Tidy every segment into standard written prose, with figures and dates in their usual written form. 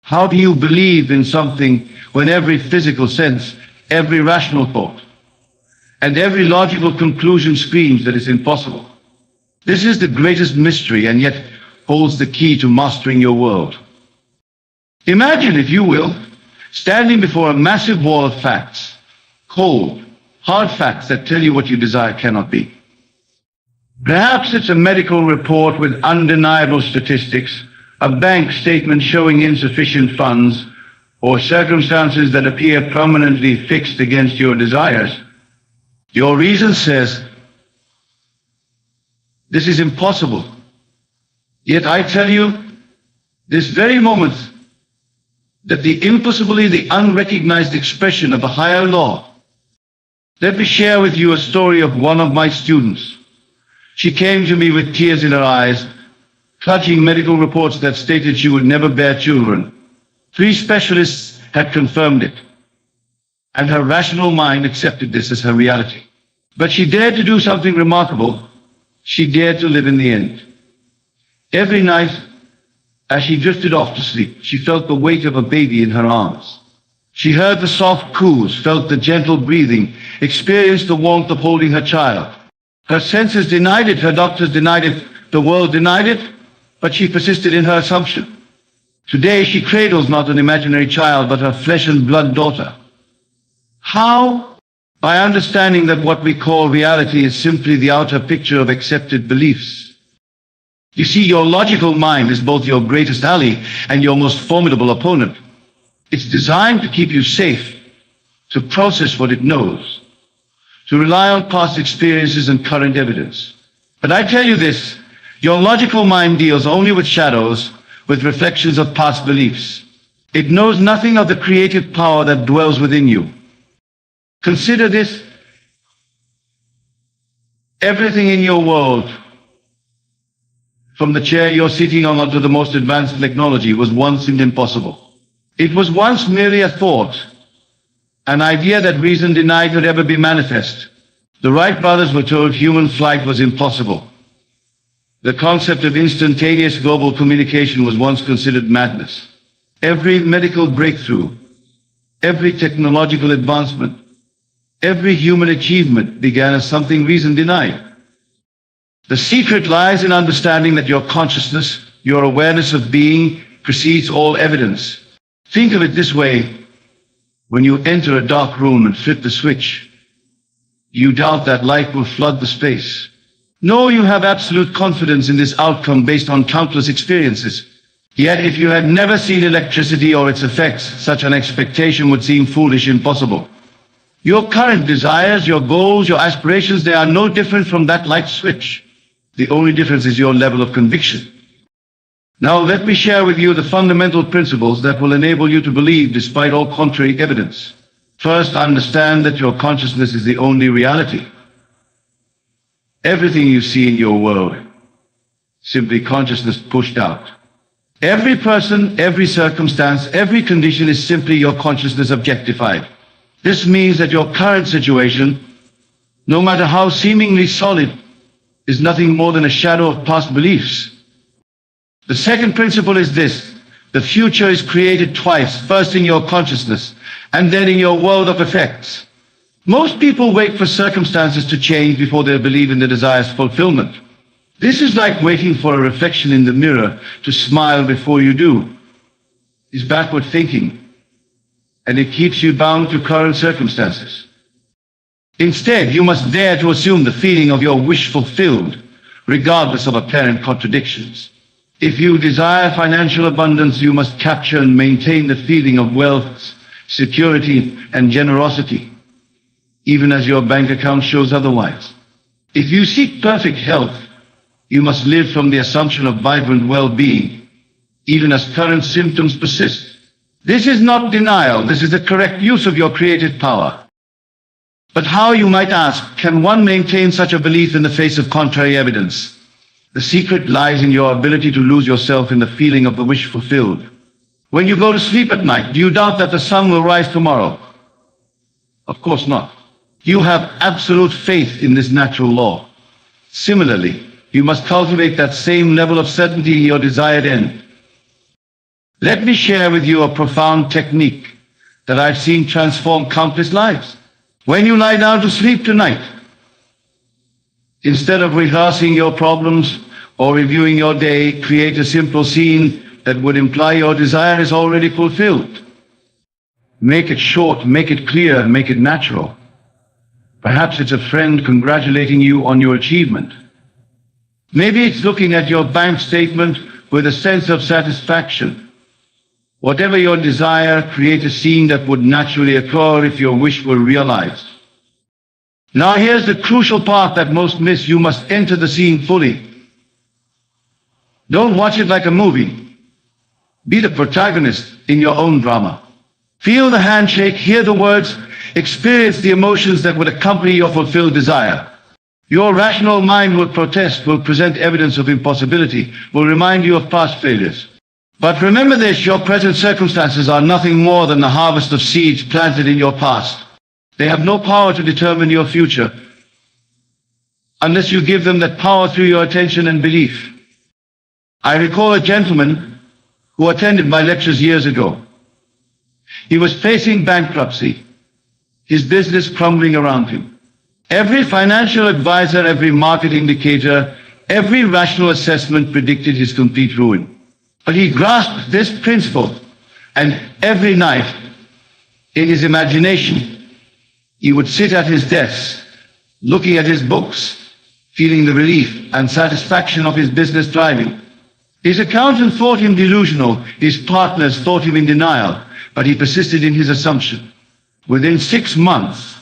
How do you believe in something when every physical sense, every rational thought, and every logical conclusion screams that it's impossible? This is the greatest mystery and yet holds the key to mastering your world. Imagine, if you will, standing before a massive wall of facts, cold, hard facts that tell you what you desire cannot be. Perhaps it's a medical report with undeniable statistics, a bank statement showing insufficient funds, or circumstances that appear permanently fixed against your desires. Your reason says, this is impossible. Yet I tell you, this very moment, that the impossible is the unrecognized expression of a higher law. Let me share with you a story of one of my students. She came to me with tears in her eyes, clutching medical reports that stated she would never bear children. 3 specialists had confirmed it, and her rational mind accepted this as her reality. But she dared to do something remarkable. She dared to live in the end. Every night, as she drifted off to sleep, she felt the weight of a baby in her arms. She heard the soft coos, felt the gentle breathing, experienced the warmth of holding her child. Her senses denied it, her doctors denied it, the world denied it, but she persisted in her assumption. Today she cradles not an imaginary child, but her flesh and blood daughter. How? By understanding that what we call reality is simply the outer picture of accepted beliefs. You see, your logical mind is both your greatest ally and your most formidable opponent. It's designed to keep you safe, to process what it knows, to rely on past experiences and current evidence. But I tell you this, your logical mind deals only with shadows, with reflections of past beliefs. It knows nothing of the creative power that dwells within you. Consider this. Everything in your world, from the chair you're sitting on to the most advanced technology, was once impossible. It was once merely a thought, an idea that reason denied could ever be manifest. The Wright brothers were told human flight was impossible. The concept of instantaneous global communication was once considered madness. Every medical breakthrough, every technological advancement, every human achievement began as something reason denied. The secret lies in understanding that your consciousness, your awareness of being, precedes all evidence. Think of it this way. When you enter a dark room and flip the switch, you doubt that light will flood the space. No, you have absolute confidence in this outcome based on countless experiences. Yet if you had never seen electricity or its effects, such an expectation would seem foolish, impossible. Your current desires, your goals, your aspirations, they are no different from that light switch. The only difference is your level of conviction. Now let me share with you the fundamental principles that will enable you to believe despite all contrary evidence. First, understand that your consciousness is the only reality. Everything you see in your world, simply consciousness pushed out. Every person, every circumstance, every condition is simply your consciousness objectified. This means that your current situation, no matter how seemingly solid, is nothing more than a shadow of past beliefs. The second principle is this: the future is created twice, first in your consciousness, and then in your world of effects. Most people wait for circumstances to change before they believe in the desire's fulfillment. This is like waiting for a reflection in the mirror to smile before you do. It's backward thinking, and it keeps you bound to current circumstances. Instead, you must dare to assume the feeling of your wish fulfilled, regardless of apparent contradictions. If you desire financial abundance, you must capture and maintain the feeling of wealth, security, and generosity, even as your bank account shows otherwise. If you seek perfect health, you must live from the assumption of vibrant well-being, even as current symptoms persist. This is not denial, this is the correct use of your creative power. But how, you might ask, can one maintain such a belief in the face of contrary evidence? The secret lies in your ability to lose yourself in the feeling of the wish fulfilled. When you go to sleep at night, do you doubt that the sun will rise tomorrow? Of course not. You have absolute faith in this natural law. Similarly, you must cultivate that same level of certainty in your desired end. Let me share with you a profound technique that I've seen transform countless lives. When you lie down to sleep tonight, instead of rehearsing your problems or reviewing your day, create a simple scene that would imply your desire is already fulfilled. Make it short, make it clear, make it natural. Perhaps it's a friend congratulating you on your achievement. Maybe it's looking at your bank statement with a sense of satisfaction. Whatever your desire, create a scene that would naturally occur if your wish were realized. Now here's the crucial part that most miss. You must enter the scene fully. Don't watch it like a movie. Be the protagonist in your own drama. Feel the handshake, hear the words, experience the emotions that would accompany your fulfilled desire. Your rational mind will protest, will present evidence of impossibility, will remind you of past failures. But remember this, your present circumstances are nothing more than the harvest of seeds planted in your past. They have no power to determine your future unless you give them that power through your attention and belief. I recall a gentleman who attended my lectures years ago. He was facing bankruptcy, his business crumbling around him. Every financial advisor, every market indicator, every rational assessment predicted his complete ruin. But he grasped this principle, and every night, in his imagination, he would sit at his desk, looking at his books, feeling the relief and satisfaction of his business thriving. His accountant thought him delusional, his partners thought him in denial, but he persisted in his assumption. Within 6 months,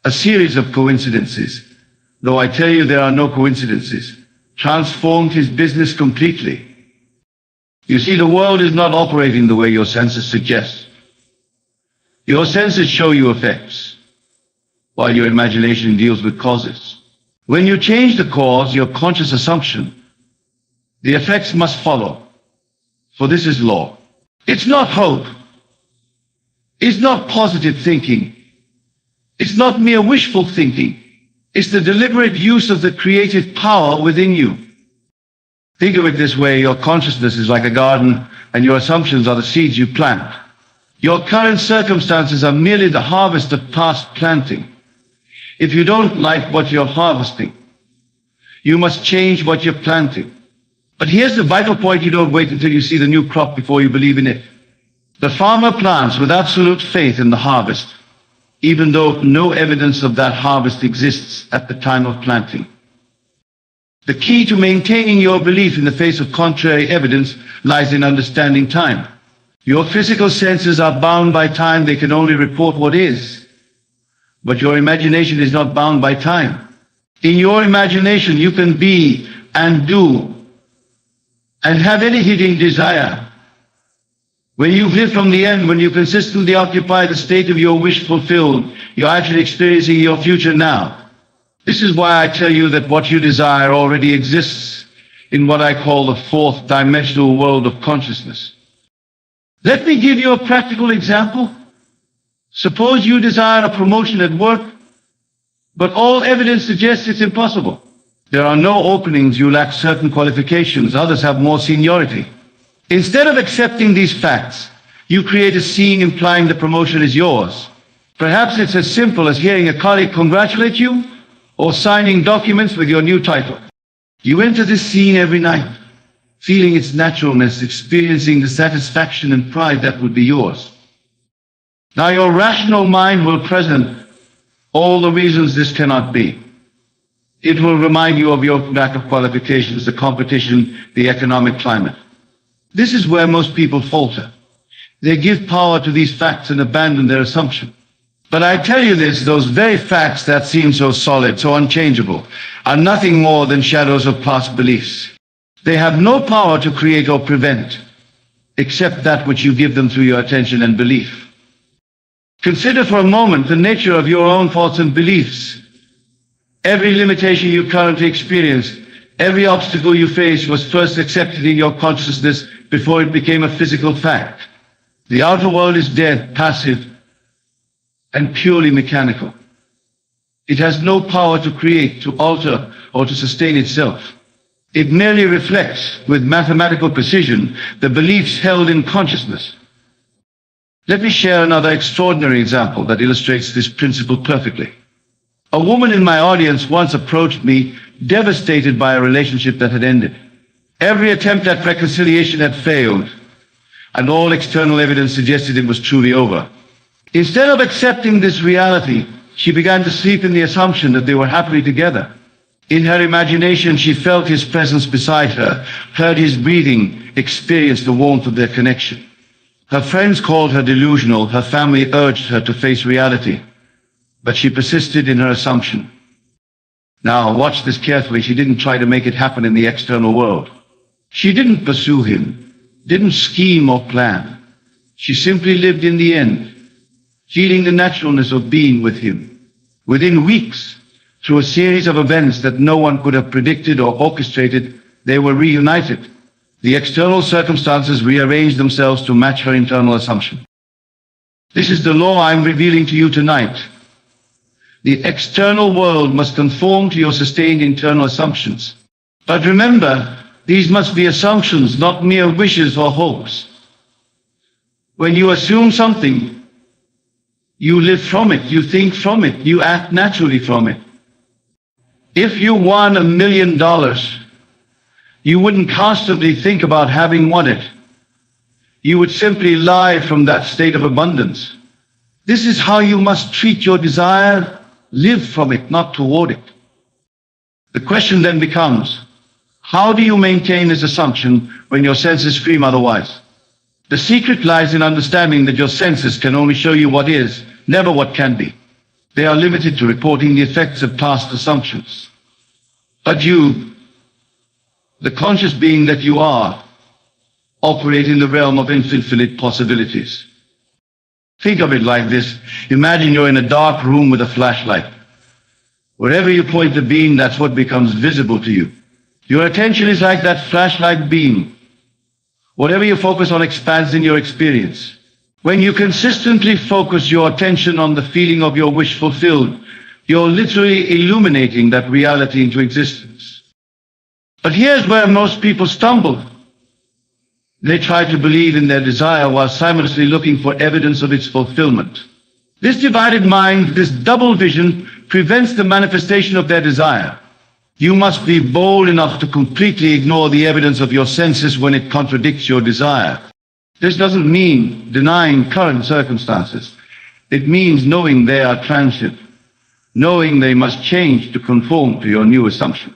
a series of coincidences, though I tell you there are no coincidences, transformed his business completely. You see, the world is not operating the way your senses suggest. Your senses show you effects, while your imagination deals with causes. When you change the cause, your conscious assumption, the effects must follow, for this is law. It's not hope. It's not positive thinking. It's not mere wishful thinking. It's the deliberate use of the creative power within you. Think of it this way, your consciousness is like a garden, and your assumptions are the seeds you plant. Your current circumstances are merely the harvest of past planting. If you don't like what you're harvesting, you must change what you're planting. But here's the vital point: you don't wait until you see the new crop before you believe in it. The farmer plants with absolute faith in the harvest, even though no evidence of that harvest exists at the time of planting. The key to maintaining your belief in the face of contrary evidence lies in understanding time. Your physical senses are bound by time. They can only report what is. But your imagination is not bound by time. In your imagination, you can be and do and have any hidden desire. When you've lived from the end, when you consistently occupy the state of your wish fulfilled, you're actually experiencing your future now. This is why I tell you that what you desire already exists in what I call the fourth dimensional world of consciousness. Let me give you a practical example. Suppose you desire a promotion at work, but all evidence suggests it's impossible. There are no openings, you lack certain qualifications, others have more seniority. Instead of accepting these facts, you create a scene implying the promotion is yours. Perhaps it's as simple as hearing a colleague congratulate you, or signing documents with your new title. You enter this scene every night, feeling its naturalness, experiencing the satisfaction and pride that would be yours. Now your rational mind will present all the reasons this cannot be. It will remind you of your lack of qualifications, the competition, the economic climate. This is where most people falter. They give power to these facts and abandon their assumption. But I tell you this, those very facts that seem so solid, so unchangeable, are nothing more than shadows of past beliefs. They have no power to create or prevent, except that which you give them through your attention and belief. Consider for a moment the nature of your own thoughts and beliefs. Every limitation you currently experience, every obstacle you face was first accepted in your consciousness before it became a physical fact. The outer world is dead, passive, and purely mechanical. It has no power to create, to alter, or to sustain itself. It merely reflects, with mathematical precision, the beliefs held in consciousness. Let me share another extraordinary example that illustrates this principle perfectly. A woman in my audience once approached me, devastated by a relationship that had ended. Every attempt at reconciliation had failed, and all external evidence suggested it was truly over. Instead of accepting this reality, she began to sleep in the assumption that they were happily together. In her imagination, she felt his presence beside her, heard his breathing, experienced the warmth of their connection. Her friends called her delusional, her family urged her to face reality, but she persisted in her assumption. Now, watch this carefully. She didn't try to make it happen in the external world. She didn't pursue him, didn't scheme or plan. She simply lived in the end, feeling the naturalness of being with him. Within weeks, through a series of events that no one could have predicted or orchestrated, they were reunited. The external circumstances rearranged themselves to match her internal assumption. This is the law I'm revealing to you tonight. The external world must conform to your sustained internal assumptions. But remember, these must be assumptions, not mere wishes or hopes. When you assume something, you live from it, you think from it, you act naturally from it. If you won $1 million, you wouldn't constantly think about having won it. You would simply lie from that state of abundance. This is how you must treat your desire. Live from it, not toward it. The question then becomes, how do you maintain this assumption when your senses scream otherwise? The secret lies in understanding that your senses can only show you what is, never what can be. They are limited to reporting the effects of past assumptions. But you, the conscious being that you are, operate in the realm of infinite possibilities. Think of it like this. Imagine you're in a dark room with a flashlight. Wherever you point the beam, that's what becomes visible to you. Your attention is like that flashlight beam. Whatever you focus on expands in your experience. When you consistently focus your attention on the feeling of your wish fulfilled, you're literally illuminating that reality into existence. But here's where most people stumble. They try to believe in their desire while simultaneously looking for evidence of its fulfillment. This divided mind, this double vision, prevents the manifestation of their desire. You must be bold enough to completely ignore the evidence of your senses when it contradicts your desire. This doesn't mean denying current circumstances. It means knowing they are transient, knowing they must change to conform to your new assumption.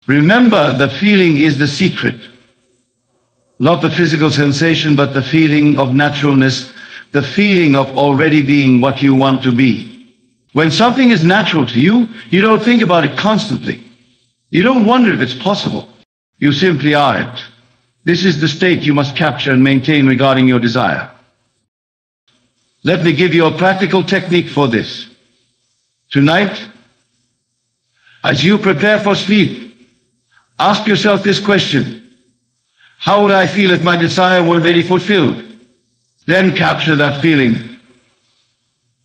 Remember, the feeling is the secret. Not the physical sensation, but the feeling of naturalness, the feeling of already being what you want to be. When something is natural to you, you don't think about it constantly. You don't wonder if it's possible. You simply are it. This is the state you must capture and maintain regarding your desire. Let me give you a practical technique for this. Tonight, as you prepare for sleep, ask yourself this question. How would I feel if my desire were really fulfilled? Then capture that feeling.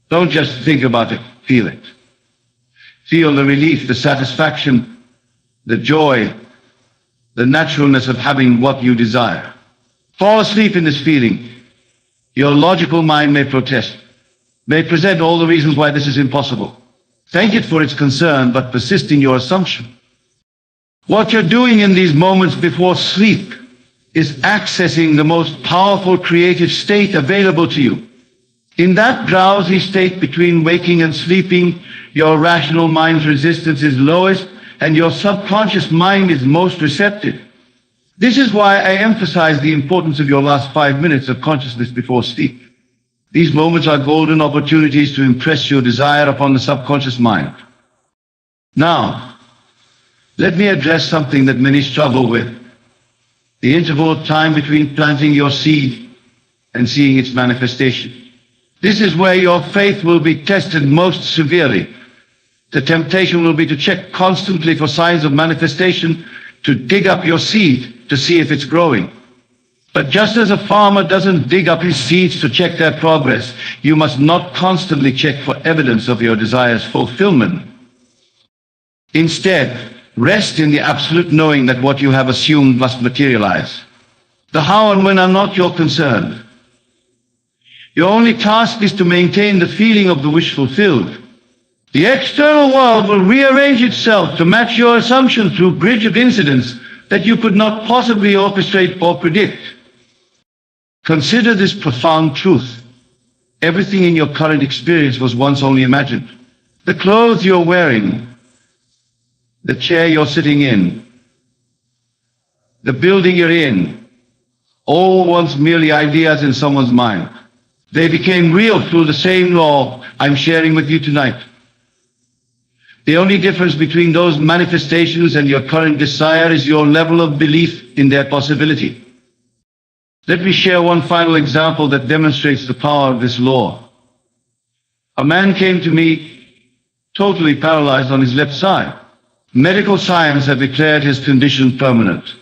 Don't just think about it, feel it. Feel the relief, the satisfaction, the joy, the naturalness of having what you desire. Fall asleep in this feeling. Your logical mind may protest, may present all the reasons why this is impossible. Thank it for its concern, but persist in your assumption. What you're doing in these moments before sleep is accessing the most powerful creative state available to you. In that drowsy state between waking and sleeping, your rational mind's resistance is lowest and your subconscious mind is most receptive. This is why I emphasize the importance of your last 5 minutes of consciousness before sleep. These moments are golden opportunities to impress your desire upon the subconscious mind. Now, let me address something that many struggle with. The interval of time between planting your seed and seeing its manifestation. This is where your faith will be tested most severely. The temptation will be to check constantly for signs of manifestation, to dig up your seed to see if it's growing. But just as a farmer doesn't dig up his seeds to check their progress, you must not constantly check for evidence of your desire's fulfillment. Instead, Rest in the absolute knowing that what you have assumed must materialize. The how and when are not your concern. Your only task is to maintain the feeling of the wish fulfilled. The external world will rearrange itself to match your assumption through a bridge of incidents that you could not possibly orchestrate or predict. Consider this profound truth. Everything in your current experience was once only imagined. The clothes you're wearing, the chair you're sitting in, the building you're in, all once merely ideas in someone's mind. They became real through the same law I'm sharing with you tonight. The only difference between those manifestations and your current desire is your level of belief in their possibility. Let me share one final example that demonstrates the power of this law. A man came to me totally paralyzed on his left side. Medical science had declared his condition permanent.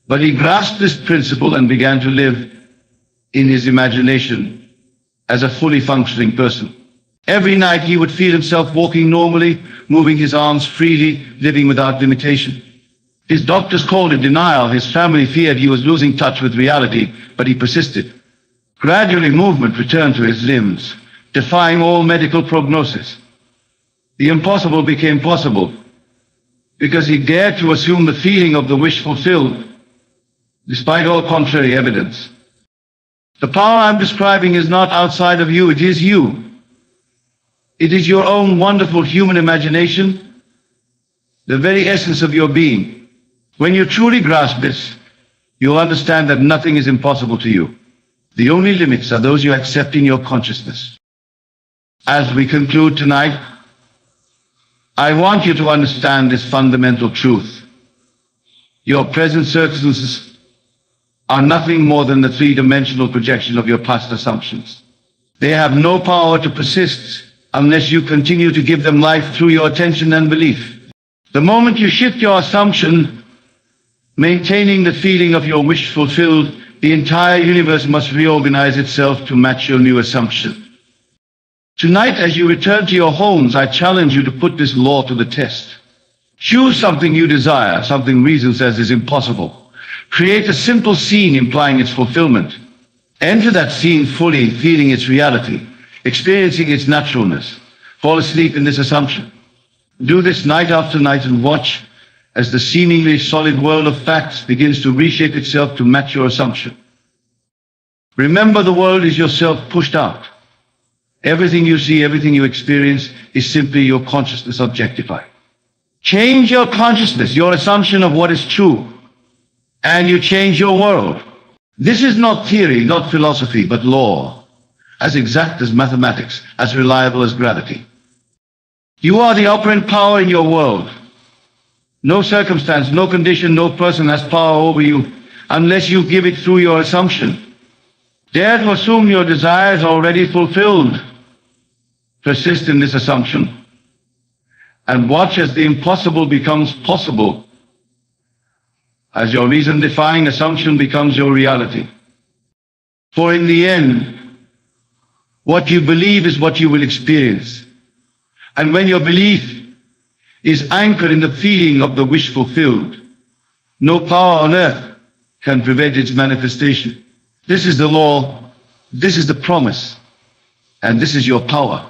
But he grasped this principle and began to live in his imagination as a fully functioning person. Every night he would feel himself walking normally, moving his arms freely, living without limitation. His doctors called it denial. His family feared he was losing touch with reality, but he persisted. Gradually movement returned to his limbs, defying all medical prognosis. The impossible became possible because he dared to assume the feeling of the wish fulfilled, despite all contrary evidence. The power I'm describing is not outside of you, it is you. It is your own wonderful human imagination, the very essence of your being. When you truly grasp this, you'll understand that nothing is impossible to you. The only limits are those you accept in your consciousness. As we conclude tonight, I want you to understand this fundamental truth. Your present circumstances are nothing more than the three-dimensional projection of your past assumptions. They have no power to persist unless you continue to give them life through your attention and belief. The moment you shift your assumption, maintaining the feeling of your wish fulfilled, the entire universe must reorganize itself to match your new assumption. Tonight, as you return to your homes, I challenge you to put this law to the test. Choose something you desire, something reason says is impossible. Create a simple scene implying its fulfillment. Enter that scene fully, feeling its reality, experiencing its naturalness. Fall asleep in this assumption. Do this night after night and watch as the seemingly solid world of facts begins to reshape itself to match your assumption. Remember, the world is yourself pushed out. Everything you see, everything you experience is simply your consciousness objectified. Change your consciousness, your assumption of what is true, and you change your world. This is not theory, not philosophy, but law, as exact as mathematics, as reliable as gravity. You are the operant power in your world. No circumstance, no condition, no person has power over you unless you give it through your assumption. Dare to assume your desire is already fulfilled. Persist in this assumption and watch as the impossible becomes possible, as your reason-defying assumption becomes your reality. For in the end, what you believe is what you will experience. And when your belief is anchored in the feeling of the wish fulfilled, no power on earth can prevent its manifestation. This is the law, this is the promise, and this is your power.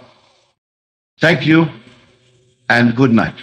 Thank you, and good night.